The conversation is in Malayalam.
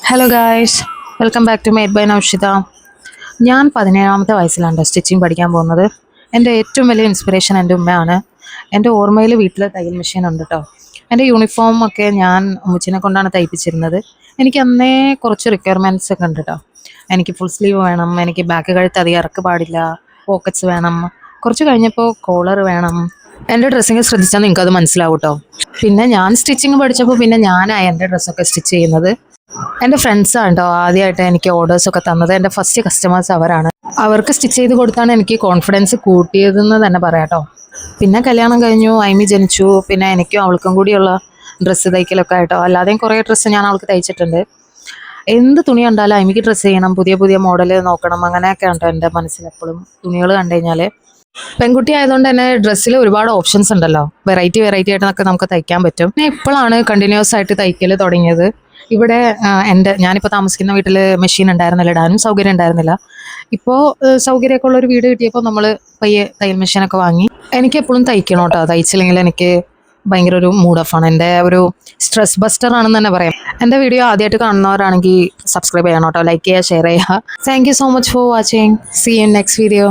Hello guys, welcome back to made by Naushitha. ഞാൻ 17ാമത്തെ വയസ്സിലാണ് സ്റ്റിച്ചിങ് പഠിക്കാൻ പോകുന്നത്. എൻ്റെ ഏറ്റവും വലിയ ഇൻസ്പിറേഷൻ എൻ്റെ ഉമ്മയാണ്. എൻ്റെ ഓർമ്മയിൽ വീട്ടിൽ തയ്യൽ മെഷീൻ ഉണ്ട് കേട്ടോ. എൻ്റെ യൂണിഫോം ഒക്കെ ഞാൻ ഉമ്മച്ചിനെ കൊണ്ടാണ് തയ്പ്പിച്ചിരുന്നത്. എനിക്ക് അന്നേ കുറച്ച് റിക്വയർമെൻറ്റ്സ് ഒക്കെ ഉണ്ട് കേട്ടോ. എനിക്ക് ഫുൾ സ്ലീവ് വേണം, എനിക്ക് ബാക്ക് കഴുത്ത് അധികം ഇറക്ക് പാടില്ല, പോക്കറ്റ്സ് വേണം, കുറച്ച് കഴിഞ്ഞപ്പോൾ കോളർ വേണം. എൻ്റെ ഡ്രസ്സിങ് ശ്രദ്ധിച്ചാൽ നിങ്ങൾക്ക് അത് മനസ്സിലാവും കേട്ടോ. പിന്നെ ഞാൻ സ്റ്റിച്ചിങ് പഠിച്ചപ്പോൾ പിന്നെ ഞാനായി എൻ്റെ ഡ്രസ്സൊക്കെ സ്റ്റിച്ച് ചെയ്യുന്നത്. എൻ്റെ ഫ്രണ്ട്സാണ് കേട്ടോ ആദ്യമായിട്ട് എനിക്ക് ഓർഡേഴ്സൊക്കെ തന്നത്. എൻ്റെ ഫസ്റ്റ് കസ്റ്റമേഴ്സ് അവരാണ്. അവർക്ക് സ്റ്റിച്ച് ചെയ്ത് കൊടുത്താണ് എനിക്ക് കോൺഫിഡൻസ് കൂട്ടിയതെന്ന് തന്നെ പറയാം കേട്ടോ. പിന്നെ കല്യാണം കഴിഞ്ഞു, ഐമി ജനിച്ചു. പിന്നെ എനിക്കും അവൾക്കും കൂടിയുള്ള ഡ്രസ്സ് തയ്ക്കലൊക്കെ ആയിട്ടോ. അല്ലാതെയും കുറേ ഡ്രസ്സ് ഞാൻ അവൾക്ക് തയ്ച്ചിട്ടുണ്ട്. എന്ത് തുണി കണ്ടാലും ഐമിക്ക് ഡ്രസ്സ് ചെയ്യണം, പുതിയ പുതിയ മോഡൽ നോക്കണം, അങ്ങനെയൊക്കെ ഉണ്ടോ എൻ്റെ മനസ്സിൽ എപ്പോഴും. തുണികൾ കണ്ടു കഴിഞ്ഞാൽ പെൺകുട്ടി ആയതുകൊണ്ട് തന്നെ ഡ്രസ്സിൽ ഒരുപാട് ഓപ്ഷൻസ് ഉണ്ടല്ലോ. വെറൈറ്റി വെറൈറ്റി ആയിട്ടൊക്കെ നമുക്ക് തയ്ക്കാൻ പറ്റും. പിന്നെ ഇപ്പോഴാണ് കണ്ടിന്യൂസ് ആയിട്ട് തയ്ക്കൽ തുടങ്ങിയത്. ഇവിടെ ഞാനിപ്പോൾ താമസിക്കുന്ന വീട്ടിൽ മെഷീൻ ഉണ്ടായിരുന്നില്ല, ഇടാനും സൗകര്യം ഉണ്ടായിരുന്നില്ല. ഇപ്പോൾ സൗകര്യമൊക്കെ ഉള്ളൊരു വീട് കിട്ടിയപ്പോൾ നമ്മൾ പയ്യെ തയ്യൽ മെഷീനൊക്കെ വാങ്ങി. എനിക്ക് എപ്പോഴും തയ്ക്കണം കേട്ടോ. തയ്ച്ചില്ലെങ്കിൽ എനിക്ക് ഭയങ്കര ഒരു മൂഡ് ഓഫ് ആണ്. എൻ്റെ ഒരു സ്ട്രെസ് ബസ്റ്റർ ആണെന്ന് തന്നെ പറയാം. എൻ്റെ വീഡിയോ ആദ്യമായിട്ട് കാണുന്നവരാണെങ്കിൽ സബ്സ്ക്രൈബ് ചെയ്യണം കേട്ടോ, ലൈക്ക് ചെയ്യുക, ഷെയർ ചെയ്യുക. Thank you so much for watching. See you next video.